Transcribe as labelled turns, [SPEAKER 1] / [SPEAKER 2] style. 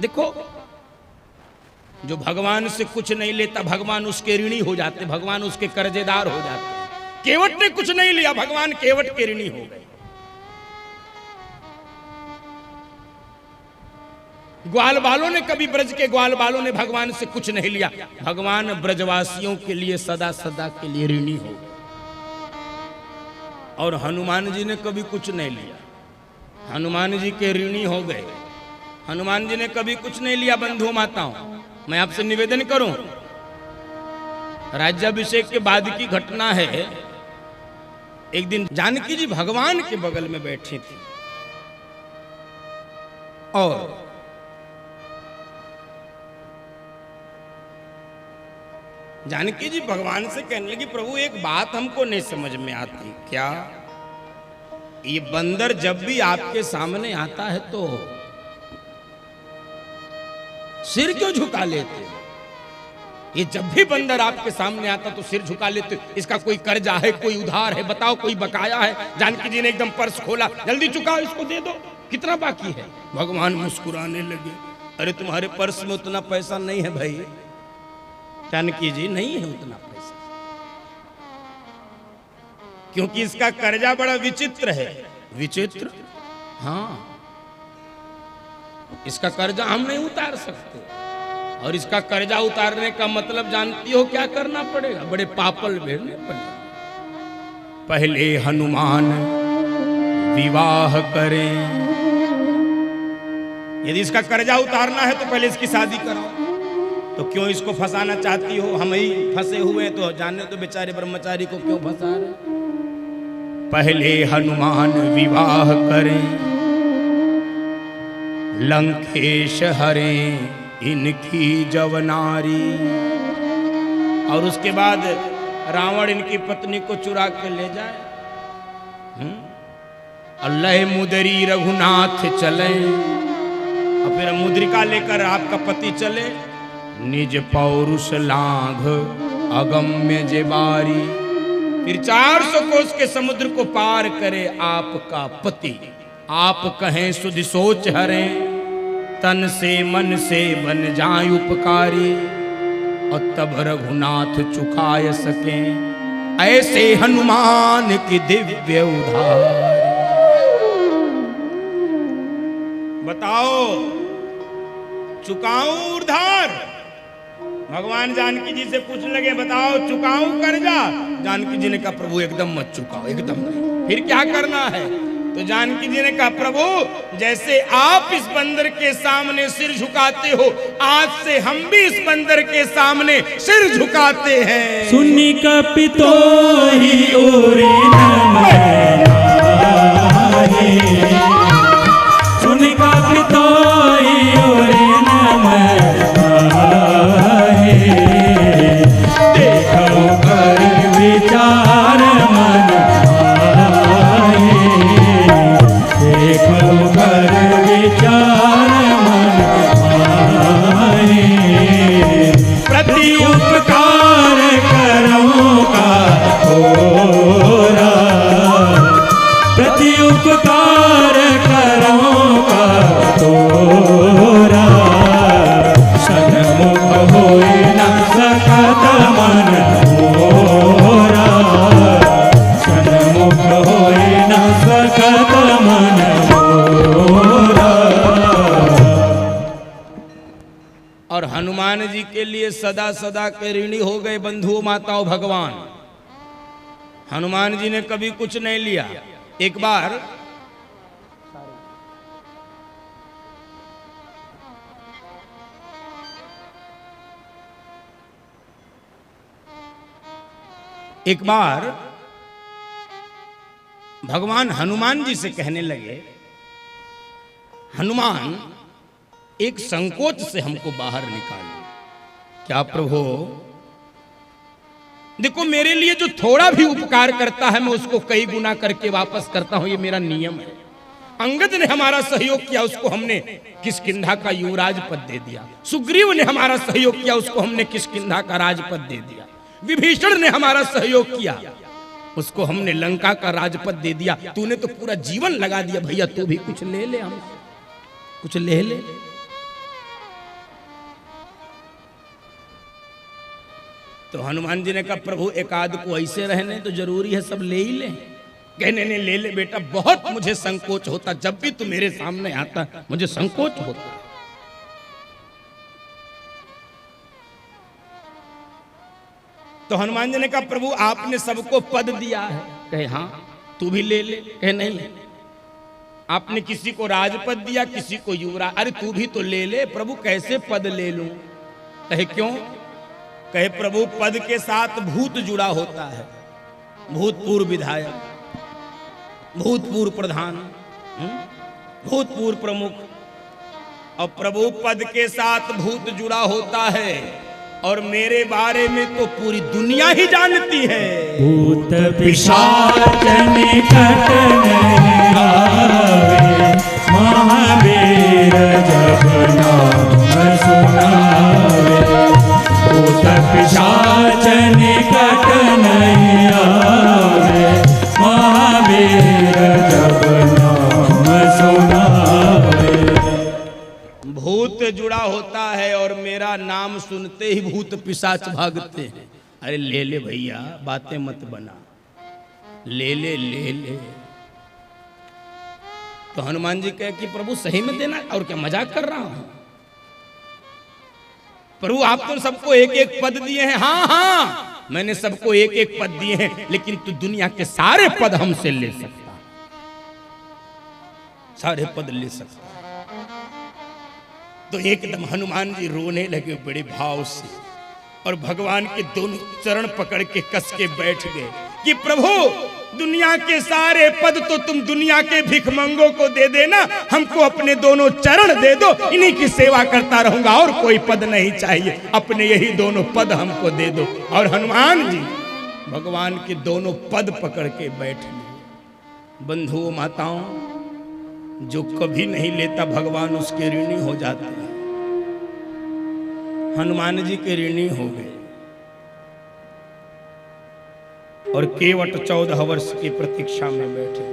[SPEAKER 1] देखो, जो भगवान से कुछ नहीं लेता भगवान उसके ऋणी हो जाते, भगवान उसके कर्जेदार हो जाते। केवट ने कुछ नहीं लिया, भगवान केवट के ऋणी हो गए। ग्वाल बालों ने कभी, ब्रज के ग्वाल बालों ने भगवान से कुछ नहीं लिया, भगवान ब्रजवासियों के लिए सदा सदा के लिए ऋणी हो गए। और हनुमान जी ने कभी कुछ नहीं लिया, हनुमान जी के ऋणी हो गए। हनुमान जी ने कभी कुछ नहीं लिया। बंधुओं माताओं, मैं आपसे निवेदन करूं, राज्याभिषेक के बाद की घटना है। एक दिन जानकी जी भगवान के बगल में बैठी थी और जानकी जी भगवान से कहने लगी, प्रभु एक बात हमको नहीं समझ में आती, क्या ये बंदर जब भी आपके सामने आता है तो सिर क्यों झुका लेते? ये जब भी बंदर आपके सामने आता तो सिर झुका लेते, इसका कोई कर्जा है, कोई उधार है, बताओ कोई बकाया है? जानकी जी ने एकदम पर्स खोला, जल्दी चुकाओ, इसको दे दो, कितना बाकी है? भगवान मुस्कुराने लगे, अरे तुम्हारे पर्स में उतना पैसा नहीं है भाई। जानकी जी, नहीं है उतना पैसा, क्योंकि इसका कर्जा बड़ा विचित्र है। विचित्र? हाँ, इसका कर्जा हम नहीं उतार सकते, और इसका कर्जा उतारने का मतलब जानती हो क्या करना पड़ेगा? बड़े पापल भेजने पड़ेगा। पहले हनुमान विवाह करें, यदि इसका कर्जा उतारना है तो पहले इसकी शादी कराओ। तो क्यों इसको फंसाना चाहती हो? हम ही फंसे हुए, तो जाने तो बेचारे ब्रह्मचारी को क्यों फंसा रहे? पहले हनुमान विवाह करें, लंकेश हरें इनकी जवनारी। और उसके बाद रावण इनकी पत्नी को चुरा के ले जाए। अल्लाह मुदरी रघुनाथ चले, और फिर मुद्रिका लेकर आपका पति चले। निज पौरुष लाघ अगम्य जेबारी, फिर 400 कोस के समुद्र को पार करे आपका पति। आप कहें सुधि सोच हरें, तन से मन से बन जाए उपकारी। और तब रघुनाथ चुकाय सके, ऐसे हनुमान की दिव्य उधार। बताओ, चुकाऊं उधार? भगवान जानकी जी से पूछने लगे, बताओ चुकाऊं कर्जा? जानकी जी ने कहा, प्रभु एकदम मत चुकाओ, एकदम नहीं। फिर क्या करना है? तो जानकी जी ने कहा, प्रभु जैसे आप इस बंदर के सामने सिर झुकाते हो, आज से हम भी इस बंदर के सामने सिर झुकाते हैं।
[SPEAKER 2] सुनी कपितो ही ओरे नमः, सुनी कपितो ही ओरे नमः। देखो कर विचार मन आए, देखो कर विचार मन आए। प्रति उपकार करो का होरा, प्रति उपकार करो का होरा। सन्मुख होए न सकत मन मोरा, सन्मुख होए न सकत मन मोरा।
[SPEAKER 1] और हनुमान जी के लिए सदा सदा के ऋणी हो गए बंधुओं माताओं भगवान। हनुमान जी ने कभी कुछ नहीं लिया। एक बार भगवान हनुमान जी से कहने लगे, हनुमान एक संकोच से हमको बाहर निकालो। क्या प्रभु? देखो, मेरे लिए जो थोड़ा भी उपकार करता है मैं उसको कई गुना करके वापस करता हूं, ये मेरा नियम है। अंगद ने हमारा सहयोग किया, उसको हमने किष्किंधा का युवराज पद दे दिया। सुग्रीव ने हमारा सहयोग किया, उसको हमने किष्किंधा का राजपद दे दिया। विभीषण ने हमारा सहयोग किया, उसको हमने लंका का राजपद दे दिया। तूने तो पूरा जीवन लगा दिया, भैया तू भी कुछ ले ले, हम कुछ ले ले। तो हनुमान जी ने कहा प्रभु एक आध को ऐसे रहने तो जरूरी है सब ले ही ले। कहने ने ले ले बेटा, बहुत मुझे संकोच होता, जब भी तू मेरे सामने आता मुझे संकोच होता। तो हनुमान जी ने कहा प्रभु आपने सबको पद दिया है। कहे हाँ तू भी ले ले। कहे नहीं, आपने किसी को राजपद दिया, किसी को युवराज, अरे तू भी तो ले ले। प्रभु कैसे पद ले लूं? कहे क्यों? कहे प्रभु पद के साथ भूत जुड़ा होता है, भूतपूर्व विधायक, भूतपूर्व प्रधान, भूतपूर्व प्रमुख। और प्रभु पद के साथ भूत जुड़ा होता है और मेरे बारे में तो पूरी दुनिया ही जानती है।
[SPEAKER 2] भूत पिशाच निकट नहीं आवे, महावीर जब नाम सुनावे। भूत पिशाच निकट नहीं आवे, महावीर जब नाम सुनावे।
[SPEAKER 1] भूत जुड़ा होता है और मेरा नाम सुनते ही भूत पिशाच भागते हैं। अरे ले ले भैया, बातें मत बना, ले ले ले ले। तो हनुमान जी कहे कि प्रभु सही में देना और क्या मजाक कर रहा हूं? प्रभु आप तो सबको एक एक पद दिए हैं। हाँ हाँ मैंने सबको एक एक पद दिए हैं, लेकिन तू दुनिया के सारे पद हमसे ले सकता, सारे पद ले सकता। तो एकदम हनुमान जी रोने लगे बड़े भाव से और भगवान के दोनों चरण पकड़ के कस के बैठ गए कि प्रभु दुनिया के सारे पद तो तुम दुनिया के भिखमंगों को दे देना, हमको अपने दोनों चरण दे दो, इन्हीं की सेवा करता रहूंगा और कोई पद नहीं चाहिए, अपने यही दोनों पद हमको दे दो। और हनुमान जी भगवान के दोनों पद पकड़ के बैठ गए। बंधुओं माताओं, जो कभी नहीं लेता भगवान उसके ऋणी हो जाते हैं। हनुमान जी के ऋणी हो गए और केवट 14 वर्ष की प्रतीक्षा में बैठे।